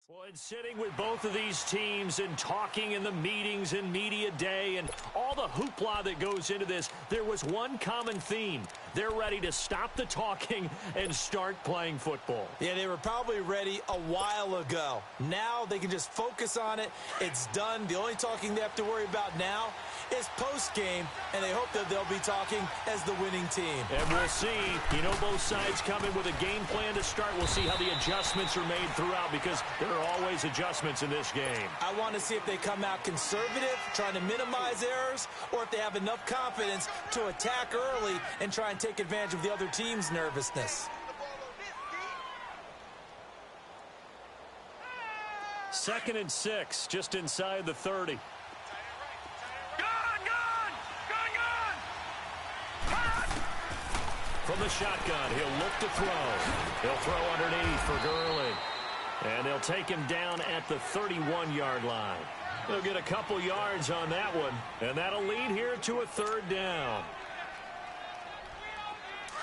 Well, it's sitting with both of these teams and talking in the meetings and media day and all the hoopla that goes into this, there was one common theme. They're ready to stop the talking and start playing football. Yeah, they were probably ready a while ago. Now they can just focus on it. It's done. The only talking they have to worry about now is post-game, and they hope that they'll be talking as the winning team. And we'll see. You know, both sides come in with a game plan to start. We'll see how the adjustments are made throughout because there are always adjustments in this game. I want to see if they come out conservative, trying to minimize errors, or if they have enough confidence to attack early and try and take advantage of the other team's nervousness. Second and 6, just inside the 30. From the shotgun, he'll look to throw. He'll throw underneath for Gurley. And they'll take him down at the 31-yard line. They'll get a couple yards on that one, and that'll lead here to a third down.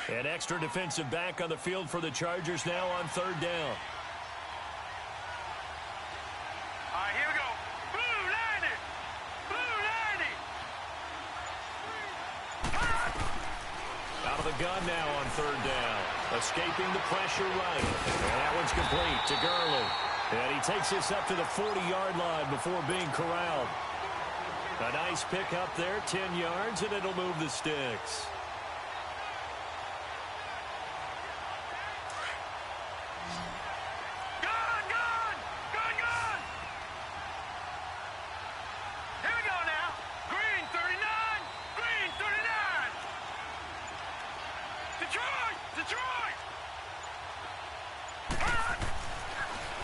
An extra defensive back on the field for the Chargers now on third down. All right, here we go. Blue 90. Blue 90. Out of the gun now on third down. Escaping the pressure right. And that one's complete to Gurley. And he takes this up to the 40-yard line before being corralled. A nice pick up there, 10 yards, and it'll move the sticks.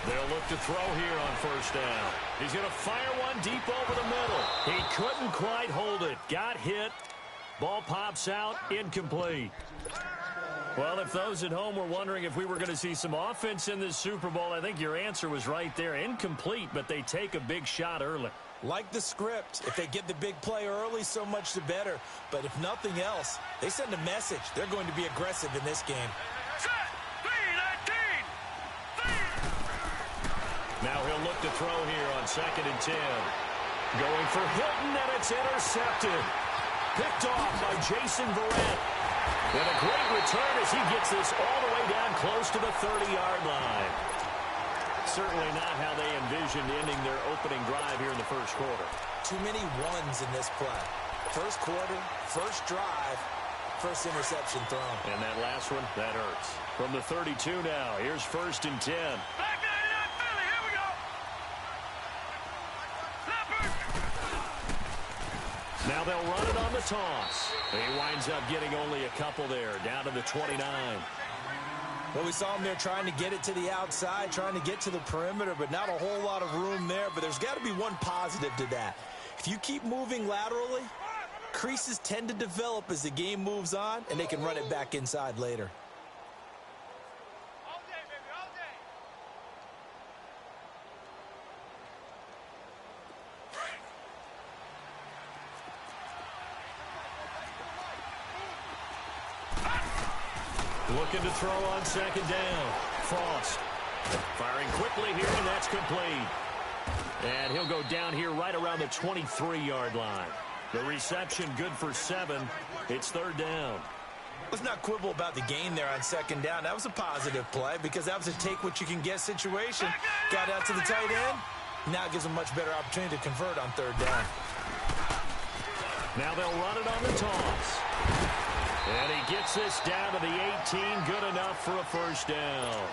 They'll look to throw here on first down. He's going to fire one deep over the middle. He couldn't quite hold it. Got hit. Ball pops out. Incomplete. Well, if those at home were wondering if we were going to see some offense in this Super Bowl, I think your answer was right there. Incomplete, but they take a big shot early. Like the script. If they get the big play early, so much the better. But if nothing else, they send a message. They're going to be aggressive in this game. Now he'll look to throw here on 2nd and 10. Going for Hilton, and it's intercepted. Picked off by Jason Verrett. And a great return as he gets this all the way down close to the 30-yard line. Certainly not how they envisioned ending their opening drive here in the first quarter. Too many ones in this play. First quarter, first drive, first interception thrown. And that last one, that hurts. From the 32 now, here's 1st and 10. Now they'll run it on the toss. He winds up getting only a couple there, down to the 29. Well, we saw him there trying to get it to the outside, trying to get to the perimeter, but not a whole lot of room there. But there's got to be one positive to that. If you keep moving laterally, creases tend to develop as the game moves on, and they can run it back inside later. Looking to throw on 2nd down. Frost firing quickly here, and that's complete. And he'll go down here right around the 23-yard line. The reception good for 7. It's 3rd down. Let's not quibble about the gain there on 2nd down. That was a positive play because that was a take-what-you-can-get situation. Got out to the tight end. Now it gives them a much better opportunity to convert on 3rd down. Now they'll run it on the toss. And he gets this down to the 18, good enough for a first down.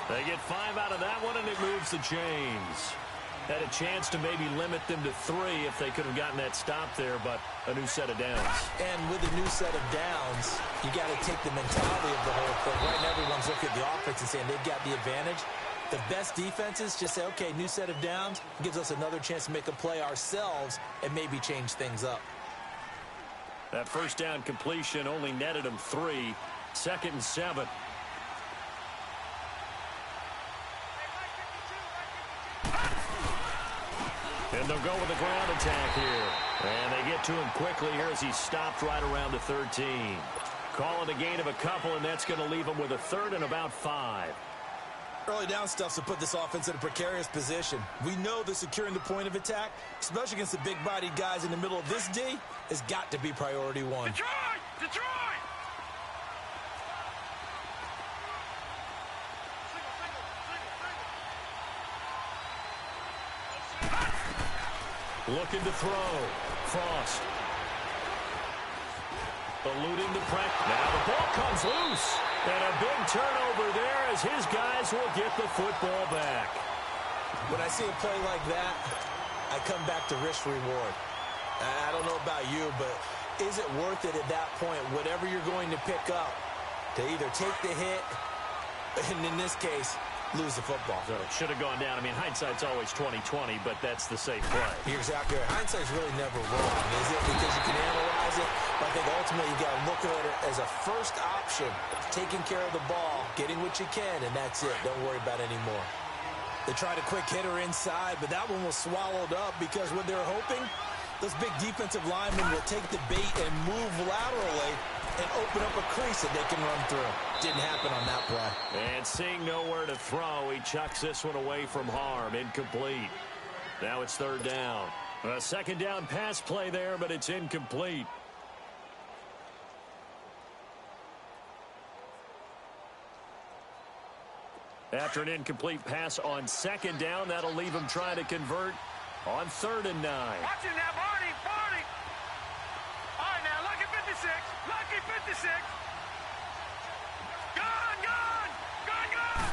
They get 5 out of that one, and it moves the chains. Had a chance to maybe limit them to 3 if they could have gotten that stop there, but a new set of downs. And with a new set of downs, you got to take the mentality of the whole thing. Right now, everyone's looking at the offense and saying they've got the advantage. The best defenses just say, okay, new set of downs, gives us another chance to make a play ourselves and maybe change things up. That first down completion only netted him 3. 2nd and 7. And they'll go with a ground attack here. And they get to him quickly here as he stopped right around the 13. Call it a gain of a couple, and that's going to leave him with a 3rd and about 5. Early down stuff to put this offense in a precarious position. We know that securing the point of attack, especially against the big-bodied guys in the middle of this D, has got to be priority one. Detroit! Detroit! Looking to throw. Frost. Eluding the pressure. Now the ball comes loose. And a big turnover there as his guys will get the football back. When I see a play like that, I come back to risk-reward. I don't know about you, but is it worth it at that point, whatever you're going to pick up, to either take the hit, and in this case, lose the football? So it should have gone down. I mean, hindsight's always 20/20, but that's the safe play. You're exactly right. Hindsight's really never wrong, is it? Because you can analyze it, but I think ultimately you got to look at it as a first option, taking care of the ball, getting what you can, and that's it. Don't worry about it anymore. They tried a quick hitter inside, but that one was swallowed up because what they're hoping, those big defensive linemen will take the bait and move laterally and open up a crease that they can run through. Didn't happen on that play. And seeing nowhere to throw, he chucks this one away from harm. Incomplete. Now it's third down. A second down pass play there, but it's incomplete. After an incomplete pass on second down, that'll leave him trying to convert on 3rd and 9. Watch it now, Barney, Barney. All right, now, lucky 56, lucky 56. Gone, gone, gone, gone.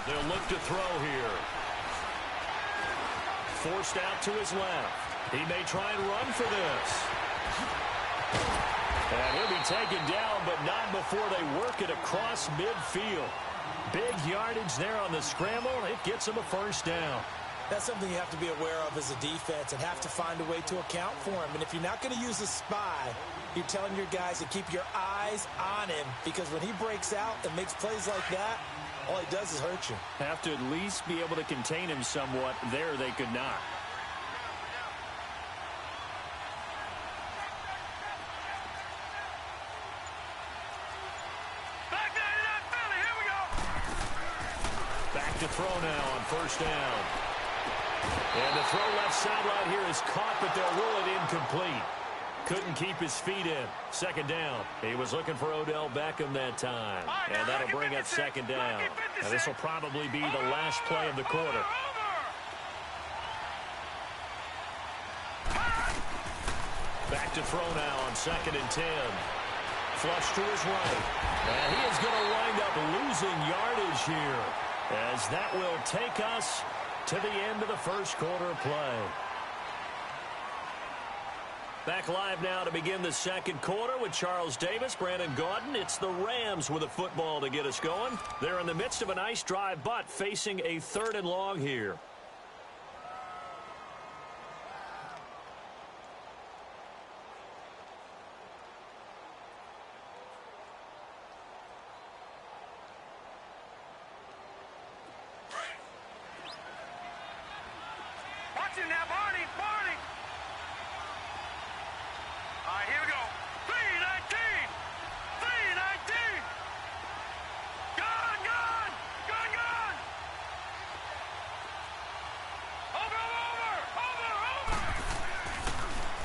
They'll look to throw here. Forced out to his left. He may try and run for this. And he'll be taken down, but not before they work it across midfield. Big yardage there on the scramble. It gets him a first down. That's something you have to be aware of as a defense and have to find a way to account for him. And if you're not going to use a spy, you're telling your guys to keep your eyes on him, because when he breaks out and makes plays like that, all he does is hurt you. Have to at least be able to contain him somewhat. There they could not. To throw now on first down. And the throw left sideline here is caught, but they'll rule it incomplete. Couldn't keep his feet in. Second down. He was looking for Odell Beckham that time. And that'll bring up second down. And this will probably be the last play of the quarter. Back to throw now on 2nd and 10. Flush to his right. And he is going to wind up losing yardage here, as that will take us to the end of the first quarter of play. Back live now to begin the second quarter with Charles Davis, Brandon Gaudin. It's the Rams with a football to get us going. They're in the midst of a nice drive, but facing a 3rd and long here. Now, Barney, Barney. All right, here we go. 319. 319. Gone, gone. Gone, gone. Over.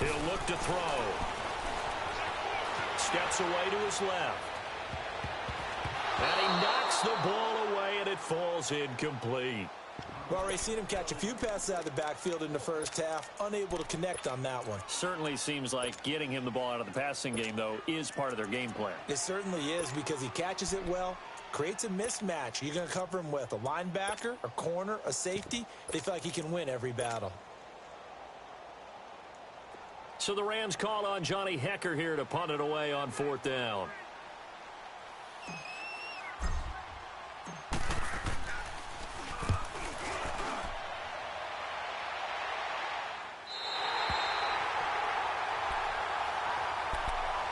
He'll look to throw. Steps away to his left. And he knocks the ball away, and it falls incomplete. We've already seen him catch a few passes out of the backfield in the first half, unable to connect on that one. Certainly seems like getting him the ball out of the passing game, though, is part of their game plan. It certainly is, because he catches it well, creates a mismatch. You're going to cover him with a linebacker, a corner, a safety. They feel like he can win every battle. So the Rams call on Johnny Hecker here to punt it away on 4th down.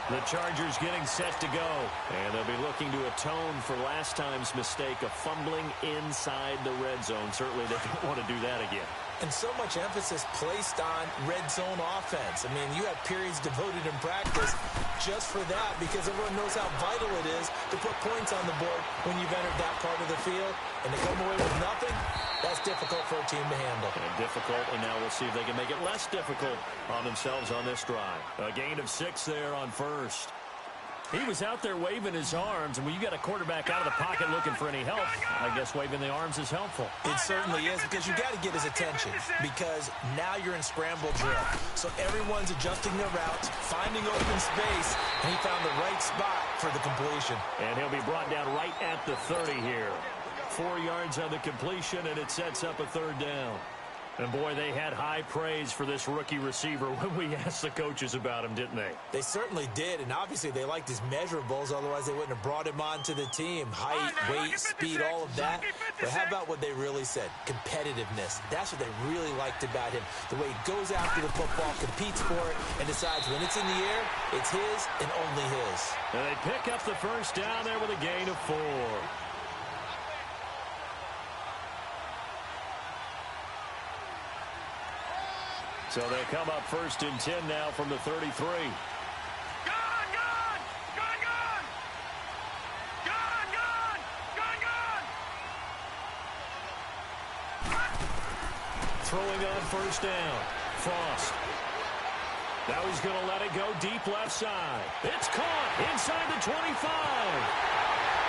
The Chargers getting set to go. And they'll be looking to atone for last time's mistake of fumbling inside the red zone. Certainly they don't want to do that again. And so much emphasis placed on red zone offense. I mean, you have periods devoted in practice just for that because everyone knows how vital it is to put points on the board when you've entered that part of the field. And to come away with nothing, that's difficult for a team to handle. And difficult, and now we'll see if they can make it less difficult on themselves on this drive. A gain of 6 there on first. He was out there waving his arms, and when you got a quarterback out of the pocket looking for any help, I guess waving the arms is helpful. It certainly is, because you got to get his attention, because now you're in scramble drill. So everyone's adjusting their routes, finding open space, and he found the right spot for the completion. And he'll be brought down right at the 30 here. 4 yards on the completion, and it sets up a 3rd down. And, boy, they had high praise for this rookie receiver when we asked the coaches about him, didn't they? They certainly did, and obviously they liked his measurables. Otherwise, they wouldn't have brought him onto the team. Height, weight, speed, all of that. But how about what they really said? Competitiveness. That's what they really liked about him. The way he goes after the football, competes for it, and decides when it's in the air, it's his and only his. And they pick up the 1st down there with a gain of 4. So they come up 1st and 10 now from the 33. Gone! Throwing on 1st down. Frost. Now he's going to let it go deep left side. It's caught inside the 25.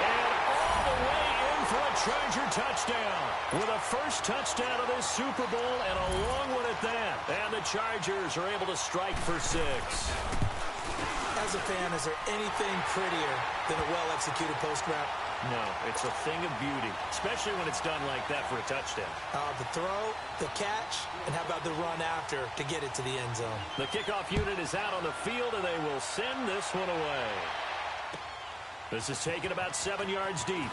And all the way in for a Charger touchdown. With a 1st touchdown of this Super Bowl and a long one at that. And the Chargers are able to strike for 6. As a fan, is there anything prettier than a well-executed post route? No, it's a thing of beauty, especially when it's done like that for a touchdown. The throw, the catch, and how about the run after to get it to the end zone? The kickoff unit is out on the field, and they will send this one away. This is taken about 7 yards deep.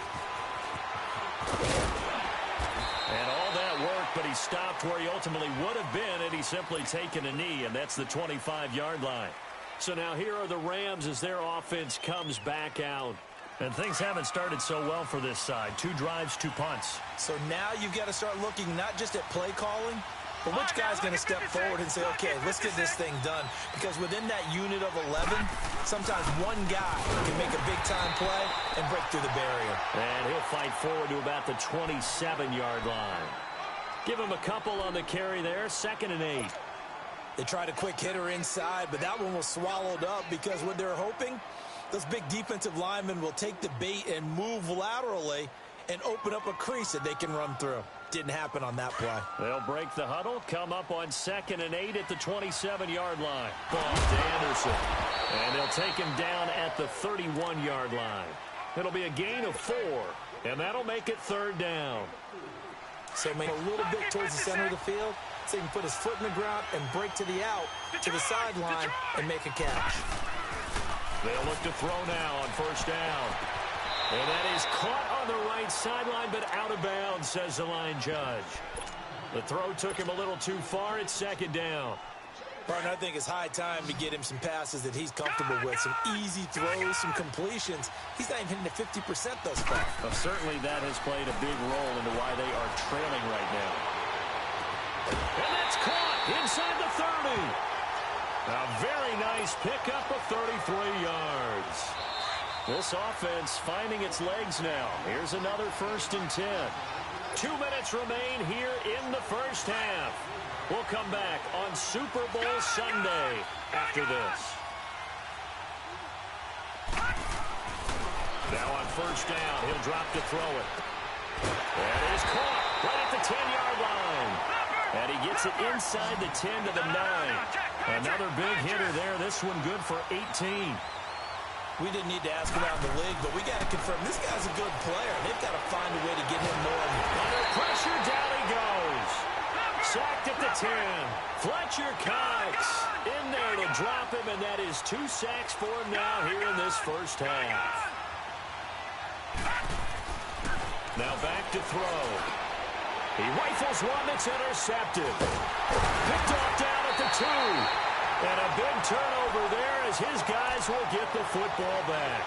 And all that work, but he stopped where he ultimately would have been had he simply taken a knee, and that's the 25-yard line. So now here are the Rams as their offense comes back out. And things haven't started so well for this side. 2 drives, 2 punts. So now you've got to start looking not just at play calling, but which guy's going to step forward and say, okay, let's get this thing done. Because within that unit of 11, sometimes one guy can make a big-time play and break through the barrier. And he'll fight forward to about the 27-yard line. Give him a couple on the carry there, 2nd and 8. They tried a quick hitter inside, but that one was swallowed up because what they're hoping, those big defensive linemen will take the bait and move laterally and open up a crease that they can run through. Didn't happen on that play. They'll break the huddle, come up on 2nd and 8 at the 27-yard line. Ball to Anderson. And they'll take him down at the 31-yard line. It'll be a gain of 4, and that'll make it 3rd down. So maybe a little bit towards the center of the field, so he can put his foot in the ground and break to the out, to the sideline, and make a catch. They'll look to throw now on 1st down. And that is caught on the right sideline, but out of bounds, says the line judge. The throw took him a little too far. It's 2nd down. Partner, I think it's high time to get him some passes that he's comfortable with. Some easy throws, some completions. He's not even hitting the 50% thus far. Well, certainly that has played a big role into why they are trailing right now. And that's caught inside the 30. A very nice pickup of 33 yards. This offense finding its legs now. Here's another 1st and 10. 2 minutes remain here in the 1st half. We'll come back on Super Bowl Sunday after this. Now on 1st down, he'll drop to throw it. That is caught right at the 10-yard line. And he gets it inside the 10 to the 9. Another big hitter there. This one good for 18. We didn't need to ask around the league, but we got to confirm this guy's a good player. They've got to find a way to get him more. Under pressure, down he goes. Sacked at the 10. Fletcher Cox in there to drop him, and that is 2 sacks for him now here in this 1st half. Now back to throw. He rifles one that's intercepted. Picked off down at the 2. And a big turnover there as his guys will get the football back.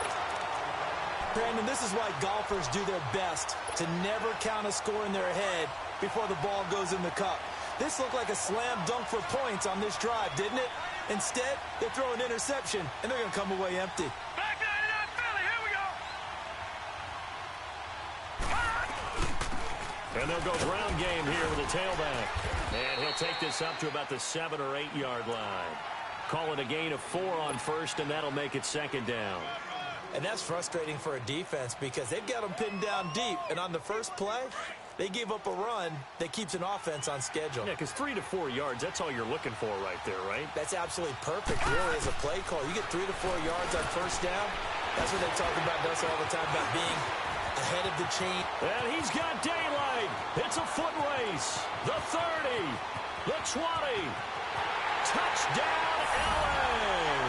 Brandon, this is why golfers do their best to never count a score in their head before the ball goes in the cup. This looked like a slam dunk for points on this drive, didn't it? Instead, they throw an interception, and they're going to come away empty. Back 99 Philly, here we go. And they'll go ground game here with a tailback. And he'll take this up to about the 7 or 8 yard line. Call it a gain of 4 on first, and that'll make it second down. And that's frustrating for a defense because they've got them pinned down deep. And on the first play, they gave up a run that keeps an offense on schedule. Yeah, because 3 to 4 yards, that's all you're looking for right there, right? That's absolutely perfect, really, as a play call. You get 3 to 4 yards on first down. That's what they talk about us all the time, about being ahead of the chain. And he's got daylight. It's a foot race. The 30, the 20. Touchdown, LA.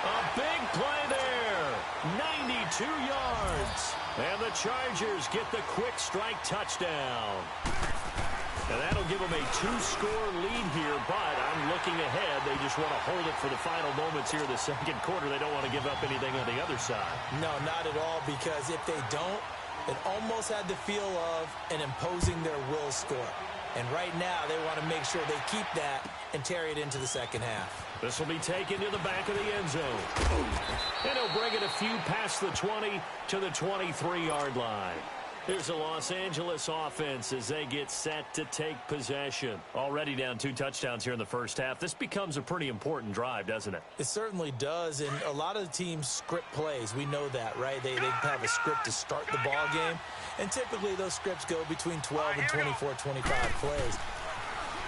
A big play there. 92 yards. And the Chargers get the quick strike touchdown. And that'll give them a 2-score lead here, but I'm looking ahead. They just want to hold it for the final moments here in the second quarter. They don't want to give up anything on the other side. No, not at all, because if they don't, it almost had the feel of an imposing their will score. And right now, they want to make sure they keep that and carry it into the second half. This will be taken to the back of the end zone. And he'll bring it a few past the 20 to the 23-yard line. Here's the Los Angeles offense as they get set to take possession. Already down 2 touchdowns here in the first half. This becomes a pretty important drive, doesn't it? It certainly does, and a lot of teams script plays. We know that, right? They have a script to start the ball game, and typically those scripts go between 12 and 24, 25 plays.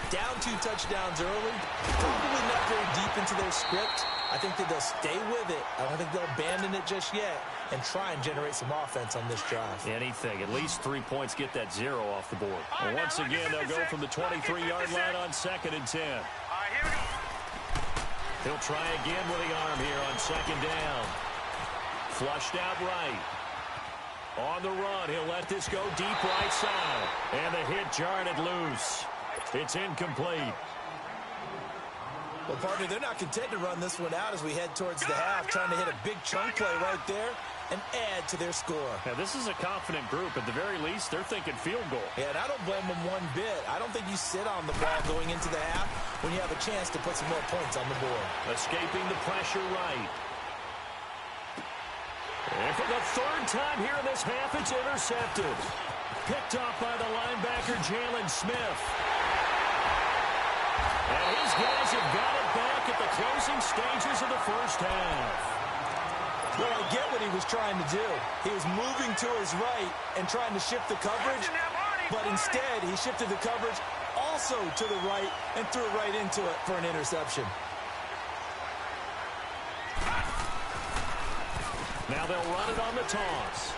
Down 2 touchdowns early, probably not very deep into their script. I think that they'll stay with it. I don't think they'll abandon it just yet and try and generate some offense on this drive. Anything. At least 3 points, get that 0 off the board. And once again, they'll go from the 23-yard line on 2nd and 10. He'll try again with the arm here on 2nd down. Flushed out right. On the run, he'll let this go deep right side. And the hit jarred it loose. It's incomplete. Well, partner, they're not content to run this one out as we head towards the half, trying to hit a big chunk play right there and add to their score. Now, this is a confident group. At the very least, they're thinking field goal. Yeah, and I don't blame them one bit. I don't think you sit on the ball going into the half when you have a chance to put some more points on the board. Escaping the pressure right. And for the 3rd time here in this half, it's intercepted. Picked off by the linebacker, Jalen Smith. And his guys have got it back at the closing stages of the first half. Well, I get what he was trying to do. He was moving to his right and trying to shift the coverage, but instead he shifted the coverage also to the right and threw it right into it for an interception. Now they'll run it on the toss.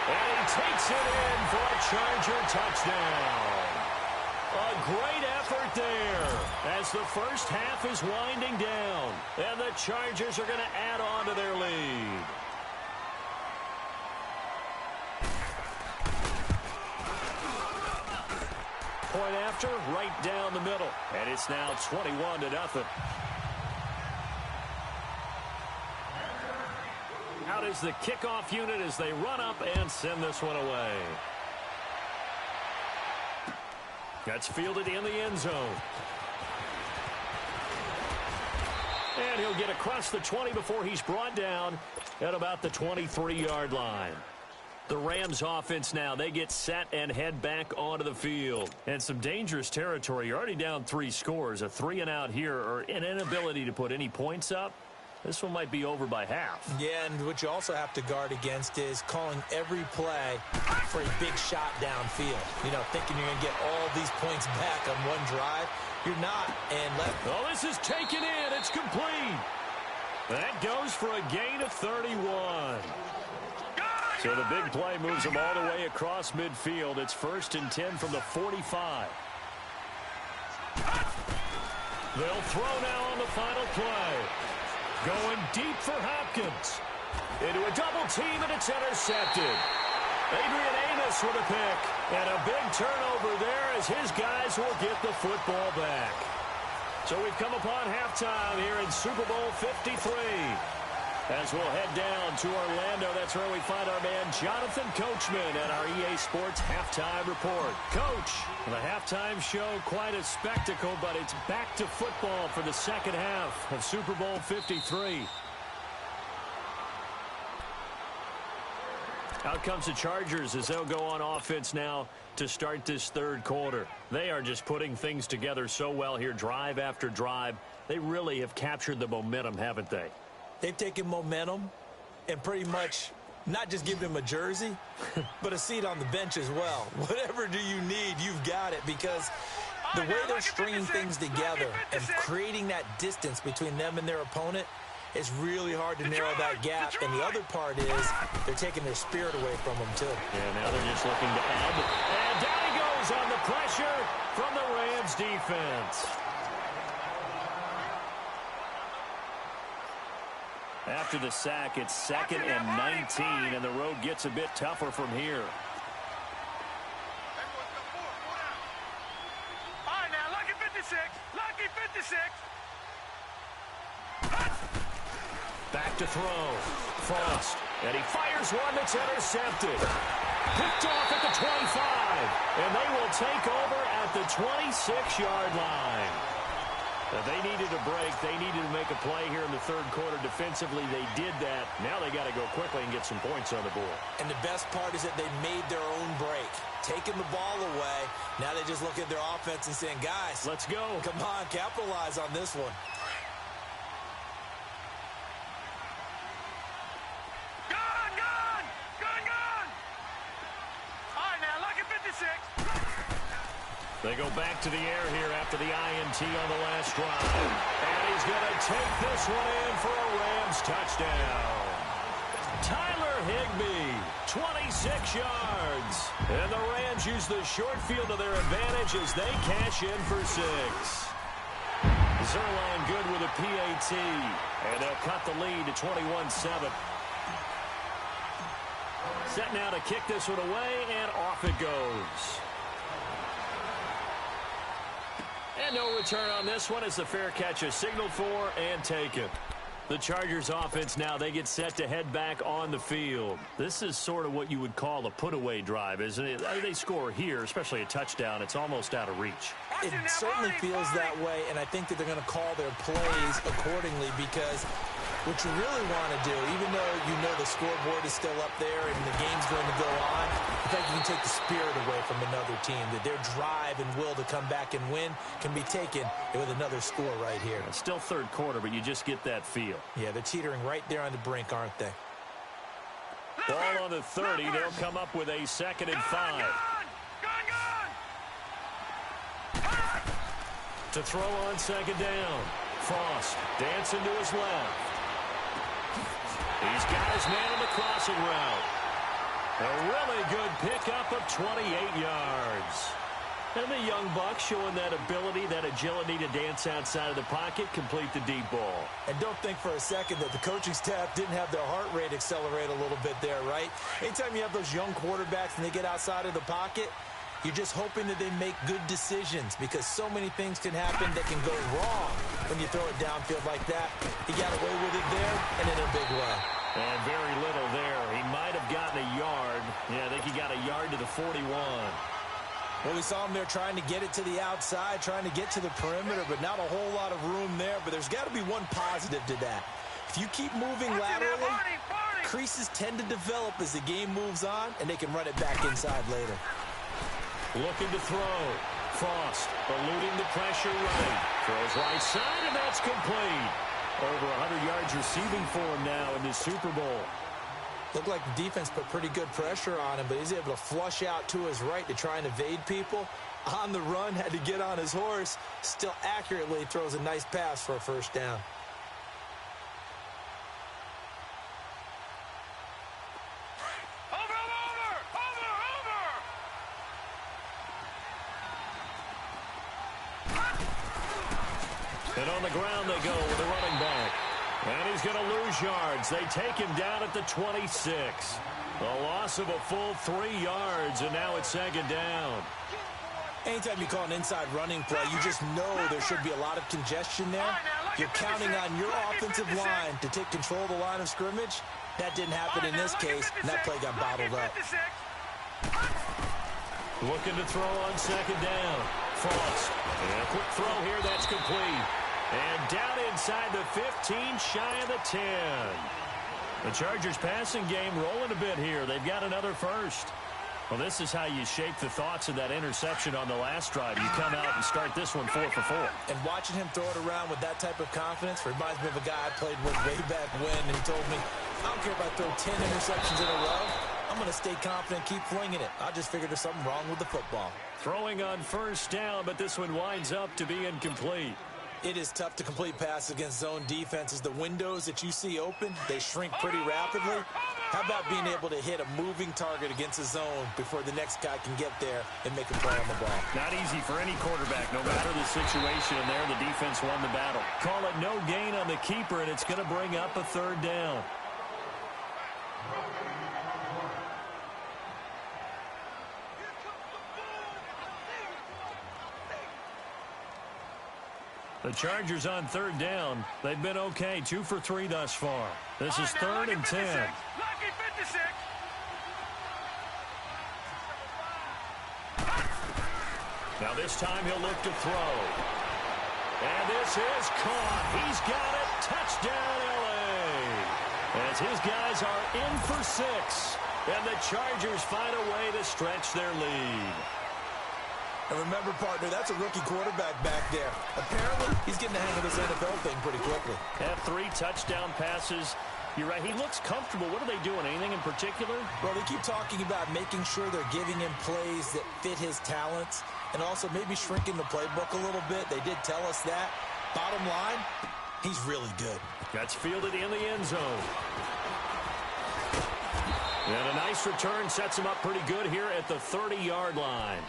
And he takes it in for a Charger touchdown. A great effort there as the first half is winding down. And the Chargers are going to add on to their lead. Point after, right down the middle. And it's now 21-0. Out is the kickoff unit as they run up and send this one away. That's fielded in the end zone. And he'll get across the 20 before he's brought down at about the 23-yard line. The Rams offense now, they get set and head back onto the field. And some dangerous territory. You're already down 3 scores. A 3-and-out here or an inability to put any points up. This one might be over by half. Yeah, and what you also have to guard against is calling every play for a big shot downfield. You know, thinking you're going to get all these points back on one drive. You're not. And oh, this is taken in. It's complete. That goes for a gain of 31. So the big play moves them all the way across midfield. It's 1st and 10 from the 45. They'll throw now on the final play. Going deep for Hopkins. Into a double team, and it's intercepted. Adrian Amos with a pick. And a big turnover there as his guys will get the football back. So we've come upon halftime here in Super Bowl 53. As we'll head down to Orlando, that's where we find our man Jonathan Coachman at our EA Sports Halftime Report. Coach, the halftime show, quite a spectacle, but it's back to football for the second half of Super Bowl 53. Out comes the Chargers as they'll go on offense now to start this third quarter. They are just putting things together so well here, drive after drive. They really have captured the momentum, haven't they? They've taken momentum and pretty much not just given him a jersey, but a seat on the bench as well. Whatever do you need, you've got it, because the way they're stringing things together and creating that distance between them and their opponent, it's really hard to narrow that gap. And the other part is they're taking their spirit away from them, too. Yeah, now they're just looking to add. And down he goes on the pressure from the Rams defense. After the sack, it's 2nd and 19, and the road gets a bit tougher from here. All right, now, lucky 56. Lucky 56. Back to throw. Frost. And he fires one that's intercepted. Picked off at the 25. And they will take over at the 26-yard line. Now, they needed a break. They needed to make a play here in the third quarter. Defensively, they did that. Now they got to go quickly and get some points on the board. And the best part is that they made their own break. Taking the ball away. Now they just look at their offense and saying, guys, let's go. Come on, capitalize on this one. They go back to the air here after the INT on the last drive. And he's going to take this one in for a Rams touchdown. Tyler Higbee, 26 yards. And the Rams use the short field to their advantage as they cash in for 6. Zerline good with a PAT. And they'll cut the lead to 21-7. Set now to kick this one away, and off it goes. And no return on this one as the fair catch is signaled for and taken. The Chargers offense now, they get set to head back on the field. This is sort of what you would call a put-away drive, isn't it? They score here, especially a touchdown. It's almost out of reach. It certainly feels that way, and I think that they're going to call their plays accordingly, because what you really want to do, even though you know the scoreboard is still up there and the game's going to go on, in fact, you can take the spirit away from another team, that their drive and will to come back and win can be taken with another score right here. It's still third quarter, but you just get that feel. Yeah, they're teetering right there on the brink, aren't they? Ball on the 30. They'll come up with a 2nd and 5. To throw on 2nd down. Frost dancing to his left. He's got his man on the crossing route. A really good pickup of 28 yards. And the young buck showing that ability, that agility to dance outside of the pocket, complete the deep ball. And don't think for a second that the coaching staff didn't have their heart rate accelerate a little bit there, right? Anytime you have those young quarterbacks and they get outside of the pocket, you're just hoping that they make good decisions, because so many things can happen that can go wrong when you throw it downfield like that. He got away with it there and in a big way. And very little there. He might have gotten a yard. Yeah, I think he got a yard to the 41. Well, we saw him there trying to get it to the outside, trying to get to the perimeter, but not a whole lot of room there. But there's got to be one positive to that. If you keep moving laterally, creases tend to develop as the game moves on, and they can run it back inside later. Looking to throw. Frost eluding the pressure right. Throws right side, and that's complete. Over 100 yards receiving for him now in this Super Bowl. Looked like the defense put pretty good pressure on him, but he's able to flush out to his right to try and evade people. On the run, had to get on his horse. Still accurately throws a nice pass for a first down. And on the ground they go with a running back. And he's going to lose yards. They take him down at the 26. A loss of a full 3 yards, and now it's 2nd down. Anytime you call an inside running play, you just know there should be a lot of congestion there. You're counting on your offensive line to take control of the line of scrimmage. That didn't happen in this case, and that play got bottled up. Looking to throw on second down. Frost. And a quick throw here, that's complete. And down inside the 15, shy of the 10. The Chargers passing game rolling a bit here. They've got another first. Well, this is how you shape the thoughts of that interception on the last drive. You come out and start this one 4 for 4. And watching him throw it around with that type of confidence reminds me of a guy I played with way back when, and he told me, I don't care if I throw 10 interceptions in a row. I'm going to stay confident, keep flinging it. I just figured there's something wrong with the football. Throwing on first down, but this one winds up to be incomplete. It is tough to complete passes against zone defenses. The windows that you see open, they shrink pretty rapidly. How about being able to hit a moving target against a zone before the next guy can get there and make a play on the ball? Not easy for any quarterback, no matter the situation. And there, the defense won the battle. Call it no gain on the keeper, and it's going to bring up a third down. The Chargers on third down. They've been okay, 2 for 3 thus far. This is 3rd and 10. Lucky 56. Now this time he'll look to throw. And this is caught. He's got it. Touchdown, L.A. As his guys are in for 6. And the Chargers find a way to stretch their lead. And remember, partner, that's a rookie quarterback back there. Apparently, he's getting the hang of this NFL thing pretty quickly. Have 3 touchdown passes. You're right. He looks comfortable. What are they doing? Anything in particular? Well, they keep talking about making sure they're giving him plays that fit his talents and also maybe shrinking the playbook a little bit. They did tell us that. Bottom line, he's really good. That's fielded in the end zone. And a nice return sets him up pretty good here at the 30-yard line.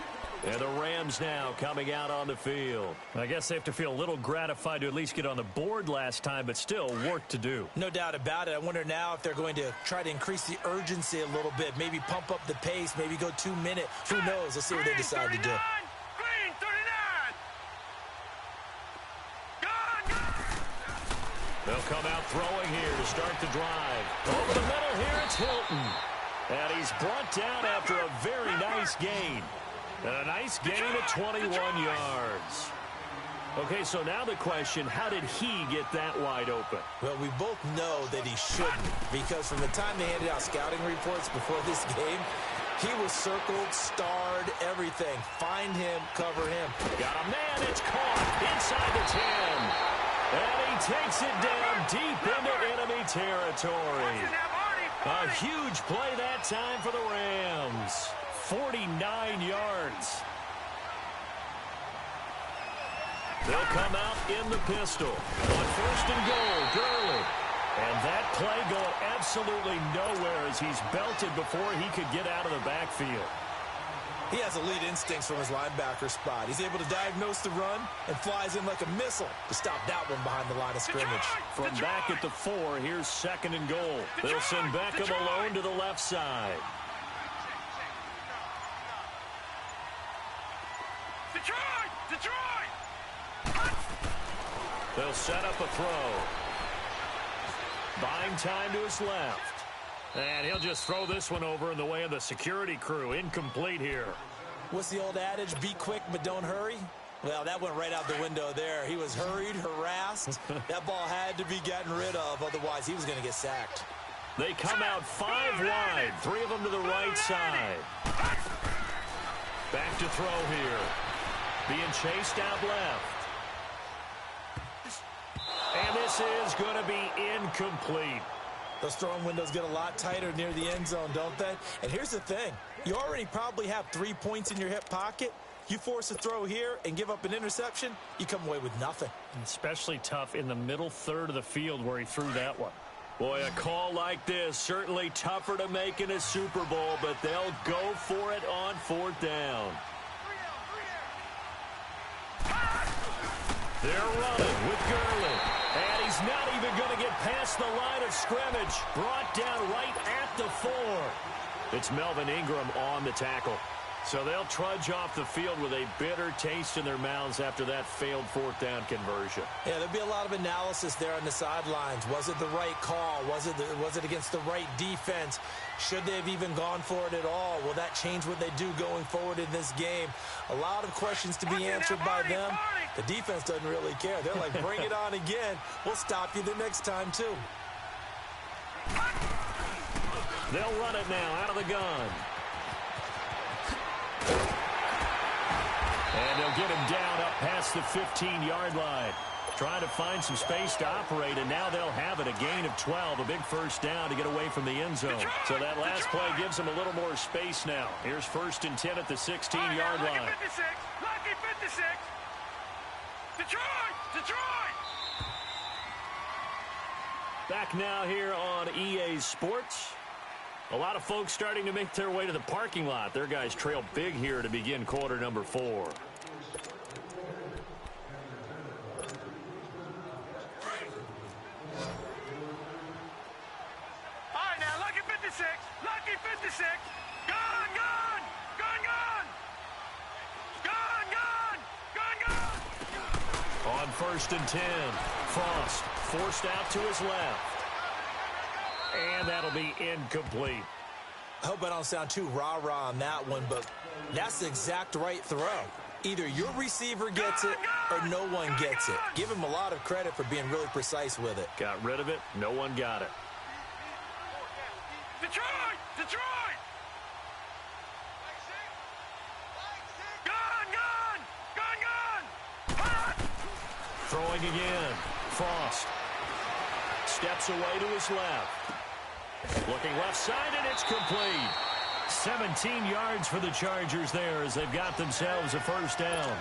And the Rams now coming out on the field. I guess they have to feel a little gratified to at least get on the board last time, but still work to do. No doubt about it. I wonder now if they're going to try to increase the urgency a little bit, maybe pump up the pace, maybe go 2 minutes. Who knows? Let's see what they decide to do. Green 39. They'll come out throwing here to start the drive. Over the middle here, it's Hilton. And he's brought down after a very nice gain. And a nice gain of 21 yards. Okay, so now the question, how did he get that wide open? Well, we both know that he shouldn't, because from the time they handed out scouting reports before this game, he was circled, starred, everything. Find him, cover him. Got a man, it's caught inside the 10. And he takes it down deep into enemy territory. A huge play that time for the Rams. 49 yards. They'll come out in the pistol. On 1st and goal, Gurley. And that play going absolutely nowhere as he's belted before he could get out of the backfield. He has elite instincts from his linebacker spot. He's able to diagnose the run and flies in like a missile to stop that one behind the line of scrimmage. From back at the 4, here's 2nd and goal. They'll send Beckham alone to the left side. Detroit! They'll set up a throw. Buying time to his left. And he'll just throw this one over in the way of the security crew. Incomplete here. What's the old adage? Be quick, but don't hurry? Well, that went right out the window there. He was hurried, harassed. That ball had to be gotten rid of. Otherwise, he was going to get sacked. They come out 5 wide. 3 of them to the right side. Back to throw here. Being chased out left. And this is going to be incomplete. Those throwing windows get a lot tighter near the end zone, don't they? And here's the thing. You already probably have 3 points in your hip pocket. You force a throw here and give up an interception, you come away with nothing. Especially tough in the middle third of the field where he threw that one. Boy, a call like this, certainly tougher to make in a Super Bowl, but they'll go for it on 4th down. They're running with Gurley. And he's not even going to get past the line of scrimmage. Brought down right at the 4. It's Melvin Ingram on the tackle. So they'll trudge off the field with a bitter taste in their mouths after that failed fourth down conversion. Yeah, there'll be a lot of analysis there on the sidelines. Was it the right call? Was it against the right defense? Should they have even gone for it at all? Will that change what they do going forward in this game? A lot of questions to be answered by them. The defense doesn't really care. They're like, bring it on again. We'll stop you the next time, too. They'll run it now out of the gun. And they'll get him down up past the 15-yard line. Trying to find some space to operate, and now they'll have it. A gain of 12, a big first down to get away from the end zone. So that last play gives them a little more space now. Here's 1st and 10 at the 16-yard line. Lucky 56. Lucky 56. Detroit! Back now here on EA Sports. A lot of folks starting to make their way to the parking lot. Their guys trail big here to begin quarter number 4. All right, now, lucky 56. Lucky 56. Gun! On 1st and 10, Frost forced out to his left. And that'll be incomplete. I hope I don't sound too rah-rah on that one, but that's the exact right throw. Either your receiver gets it or no one gets it. Give him a lot of credit for being really precise with it. Got rid of it. No one got it. Detroit! Gun! Throwing again. Frost steps away to his left. Looking left side, and it's complete. 17 yards for the Chargers there as they've got themselves a first down.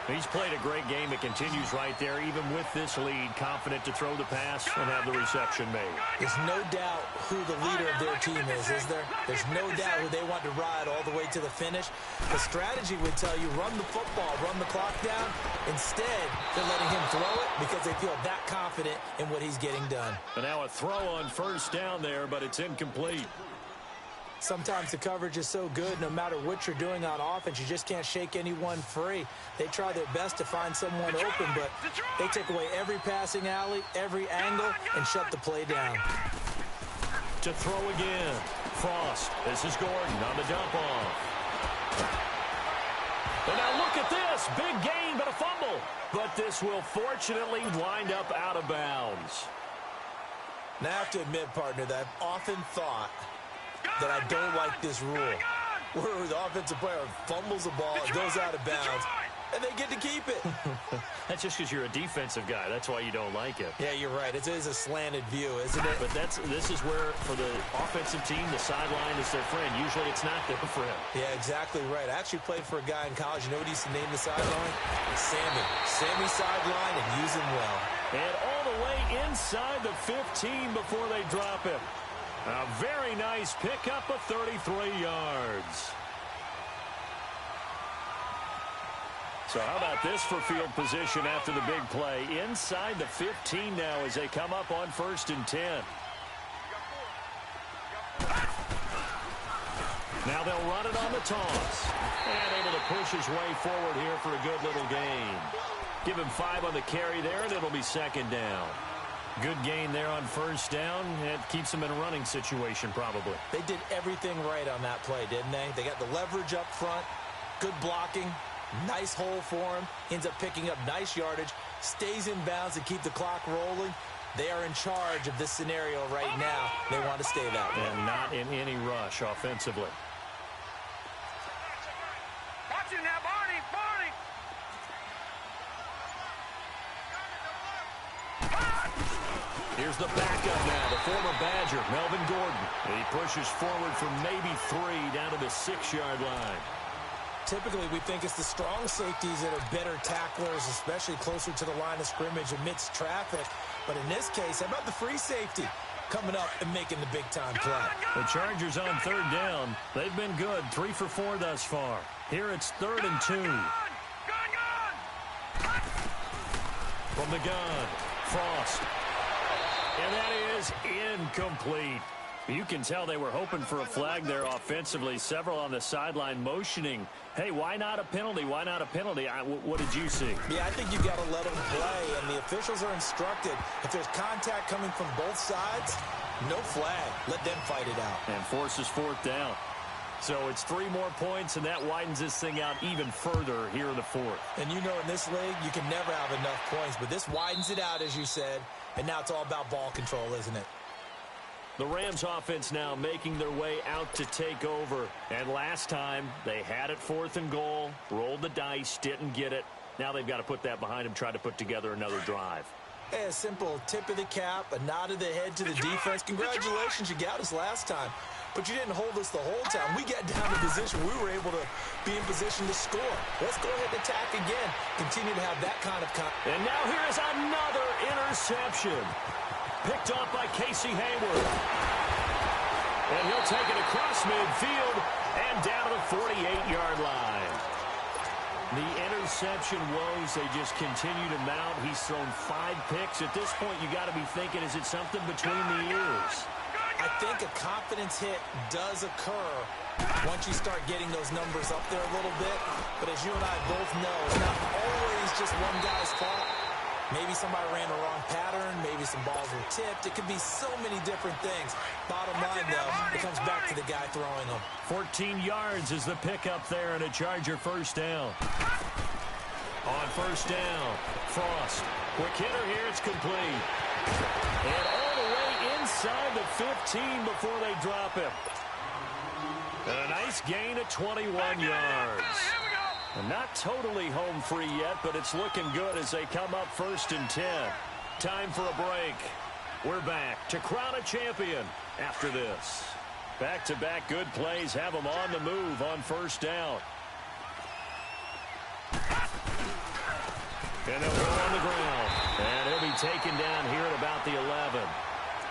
He's played a great game. It continues right there, even with this lead, confident to throw the pass and have the reception made. There's no doubt who the leader of their team is there? There's no doubt who they want to ride all the way to the finish. The strategy would tell you, run the football, run the clock down. Instead, they're letting him throw it because they feel that confident in what he's getting done. And now a throw on first down there, but it's incomplete. Sometimes the coverage is so good, no matter what you're doing on offense, you just can't shake anyone free. They try their best to find someone open, but they take away every passing alley, every angle, and shut the play down. To throw again. Frost. This is Gordon on the dump off. And now look at this. Big gain, but a fumble. But this will fortunately wind up out of bounds. Now, I have to admit, partner, that I've often thought that I don't like this rule, where the offensive player fumbles the ball, it goes out of bounds, and they get to keep it. That's just because you're a defensive guy. That's why you don't like it. Yeah, you're right. It is a slanted view, isn't it? But this is where, for the offensive team, the sideline is their friend. Usually it's not their friend. Yeah, exactly right. I actually played for a guy in college. You know what he used to name the sideline? Sammy. Sammy sideline, and use him well. And all the way inside the 15 before they drop him. A very nice pickup of 33 yards. So how about this for field position after the big play? Inside the 15 now as they come up on 1st and 10. Now they'll run it on the toss. And able to push his way forward here for a good little gain. Give him 5 on the carry there, and it'll be 2nd down. Good gain there on 1st down. It keeps them in a running situation, probably. They did everything right on that play, didn't they? They got the leverage up front, good blocking, nice hole for him, ends up picking up nice yardage, stays in bounds to keep the clock rolling. They are in charge of this scenario right now. They want to stay that way. And not in any rush offensively. Watch it now, Barney! Here's the backup now, the former Badger, Melvin Gordon. He pushes forward from maybe 3 down to the 6-yard line. Typically, we think it's the strong safeties that are better tacklers, especially closer to the line of scrimmage amidst traffic. But in this case, how about the free safety coming up and making the big-time play? The Chargers on 3rd down. They've been good, 3 for 4 thus far. Here it's 3rd and 2. From the gun, Frost. And that is incomplete. You can tell they were hoping for a flag there offensively. Several on the sideline motioning, hey, why not a penalty? Why not a penalty? What did you see? Yeah, I think you got to let them play, and the officials are instructed. If there's contact coming from both sides, no flag. Let them fight it out. And forces fourth down. So it's 3 more points, and that widens this thing out even further here in the fourth. And you know in this league, you can never have enough points, but this widens it out, as you said, and now it's all about ball control, isn't it? The Rams offense now making their way out to take over. And last time, they had it 4th and goal, rolled the dice, didn't get it. Now they've got to put that behind them, try to put together another drive. Hey, a simple tip of the cap, a nod of the head to the defense. Congratulations, you got us last time. But you didn't hold us the whole time. We got down to position. We were able to be in position to score. Let's go ahead and attack again. Continue to have that kind of... And now here's another interception. Picked off by Casey Hayward. And he'll take it across midfield and down to the 48-yard line. The interception woes, they just continue to mount. He's thrown 5 picks. At this point, you got to be thinking, is it something between the ears? I think a confidence hit does occur once you start getting those numbers up there a little bit. But as you and I both know, it's not always just one guy's fault. Maybe somebody ran the wrong pattern. Maybe some balls were tipped. It could be so many different things. Bottom line, though, it comes back to the guy throwing them. 14 yards is the pickup there, and a Charger first down. On first down, Frost. Quick hitter here, it's complete. And all the way inside the 15 before they drop him. And a nice gain of 21 yards. And not totally home free yet, but it's looking good as they come up 1st and 10. Time for a break. We're back to crown a champion after this. Back-to-back good plays have them on the move on first down. And they'll go on the ground. And he'll be taken down here at about the 11.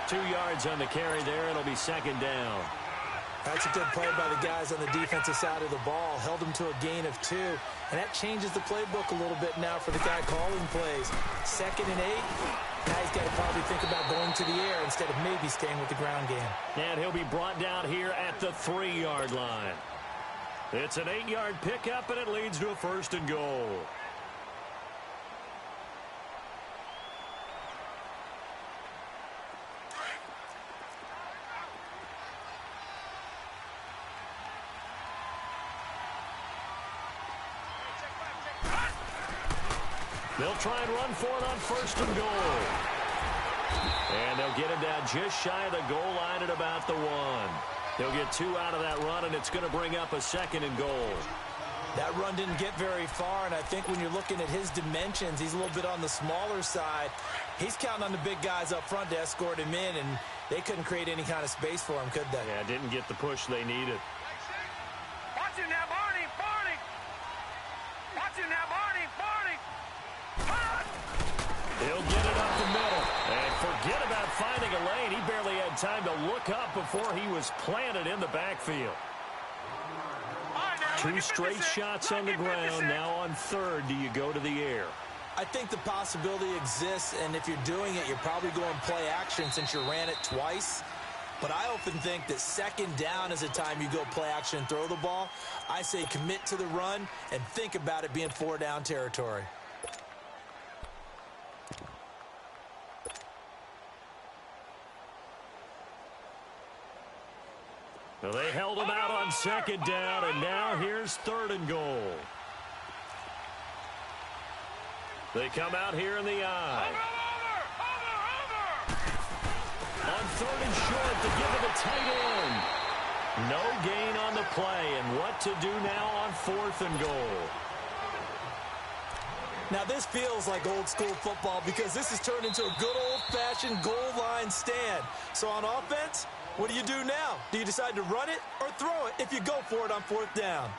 2 yards on the carry there, and it'll be 2nd down. That's a good play by the guys on the defensive side of the ball. Held them to a gain of 2. And that changes the playbook a little bit now for the guy calling plays. 2nd and 8. Now he's got to probably think about going to the air instead of maybe staying with the ground game. And he'll be brought down here at the 3-yard line. It's an 8-yard pickup, and it leads to a 1st and goal. They'll try and run for it on 1st and goal. And they'll get him down just shy of the goal line at about the 1. They'll get 2 out of that run, and it's going to bring up a 2nd and goal. That run didn't get very far, and I think when you're looking at his dimensions, he's a little bit on the smaller side. He's counting on the big guys up front to escort him in, and they couldn't create any kind of space for him, could they? Yeah, didn't get the push they needed. Watch him now, Barney, Barney. Watch him now, Barney, Barney. He'll get it up the middle. And forget about finding a lane. He barely had time to look up before he was planted in the backfield. 2 straight shots on the ground. Now on 3rd, do you go to the air? I think the possibility exists, and if you're doing it, you're probably going play action since you ran it twice. But I often think that 2nd down is the time you go play action and throw the ball. I say commit to the run and think about it being 4-down territory. Well, they held him out on 2nd down, and now here's 3rd and goal. They come out here in the eye. On 3rd and short to give it a tight end. No gain on the play, and what to do now on 4th and goal. Now this feels like old school football because this has turned into a good old-fashioned goal line stand. So on offense, what do you do now? Do you decide to run it or throw it if you go for it on 4th down?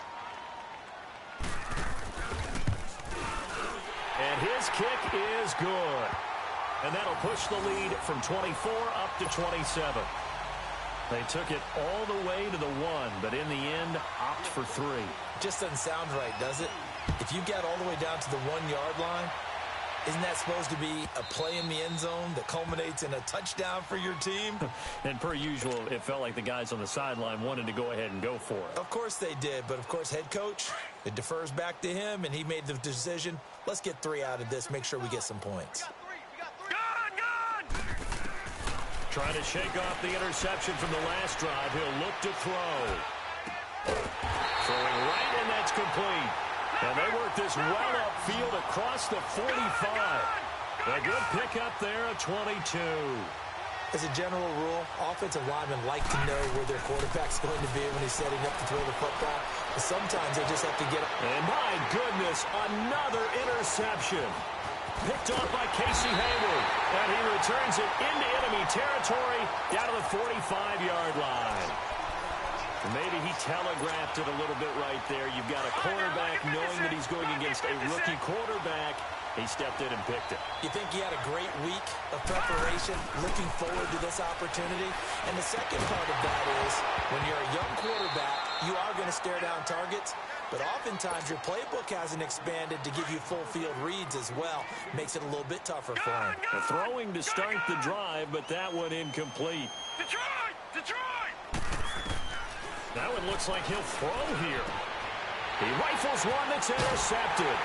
And his kick is good. And that'll push the lead from 24 up to 27. They took it all the way to the 1, but in the end, opt for 3. Just doesn't sound right, does it? If you get all the way down to the 1-yard line, Isn't that supposed to be a play in the end zone that culminates in a touchdown for your team? And per usual, it felt like the guys on the sideline wanted to go ahead and go for it. Of course they did, but of course head coach, it defers back to him, and he made the decision. Let's get 3 out of this, make sure we get some points. Trying to shake off the interception from the last drive. He'll look to throw. Throwing right, and that's complete. And they work this well upfield across the 45. A good pickup there at 22. As a general rule, offensive linemen like to know where their quarterback's going to be when he's setting up to throw the football. But sometimes they just have to get up. And my goodness, another interception. Picked off by Casey Hayward. And he returns it into enemy territory down to the 45-yard line. Maybe he telegraphed it a little bit right there. You've got a quarterback knowing that he's going against a rookie quarterback. He stepped in and picked it. You think he had a great week of preparation, looking forward to this opportunity? And the second part of that is, when you're a young quarterback, you are going to stare down targets, but oftentimes your playbook hasn't expanded to give you full field reads as well. Makes it a little bit tougher for him. Throwing to start the drive, but that one incomplete. Detroit! Detroit! That one looks like he'll throw here. He rifles one that's intercepted.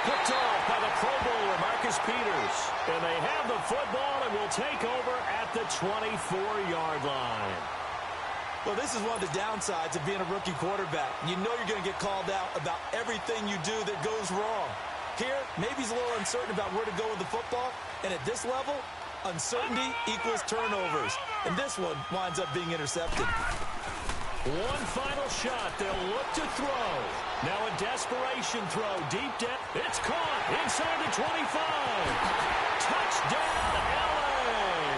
Picked off by the Pro Bowler, Marcus Peters. And they have the football and will take over at the 24-yard line. Well, this is one of the downsides of being a rookie quarterback. You know you're going to get called out about everything you do that goes wrong. Here, maybe he's a little uncertain about where to go with the football. And at this level, uncertainty equals turnovers. And this one winds up being intercepted. One final shot. They'll look to throw. Now a desperation throw. Deep depth. It's caught inside the 25. Touchdown, L.A.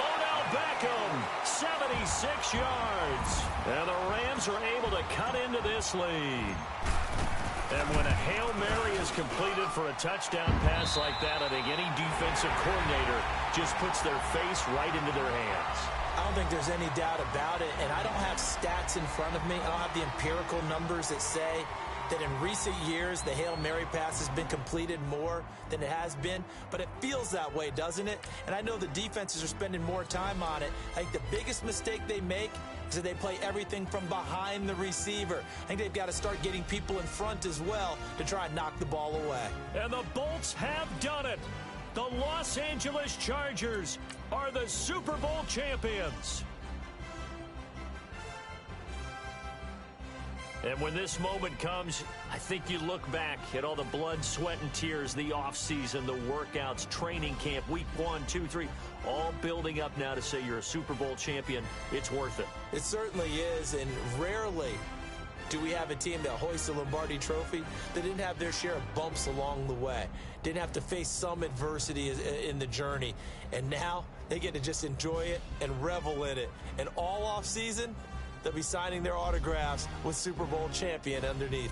Odell Beckham, 76 yards. And the Rams are able to cut into this lead. And when a Hail Mary is completed for a touchdown pass like that, I think any defensive coordinator just puts their face right into their hands. I don't think there's any doubt about it, and I don't have stats in front of me. I don't have the empirical numbers that say that in recent years the Hail Mary pass has been completed more than it has been, but it feels that way, doesn't it? And I know the defenses are spending more time on it. I think the biggest mistake they make is that they play everything from behind the receiver. I think they've got to start getting people in front as well to try and knock the ball away. And the Bolts have done it. The Los Angeles Chargers are the Super Bowl champions. And when this moment comes, I think you look back at all the blood, sweat, and tears, the offseason, the workouts, training camp, week 1, 2, 3, all building up now to say you're a Super Bowl champion. It's worth it. It certainly is, and rarely do we have a team that hoists a Lombardi trophy that didn't have their share of bumps along the way, didn't have to face some adversity in the journey, and now they get to just enjoy it and revel in it. And all off season, they'll be signing their autographs with Super Bowl champion underneath.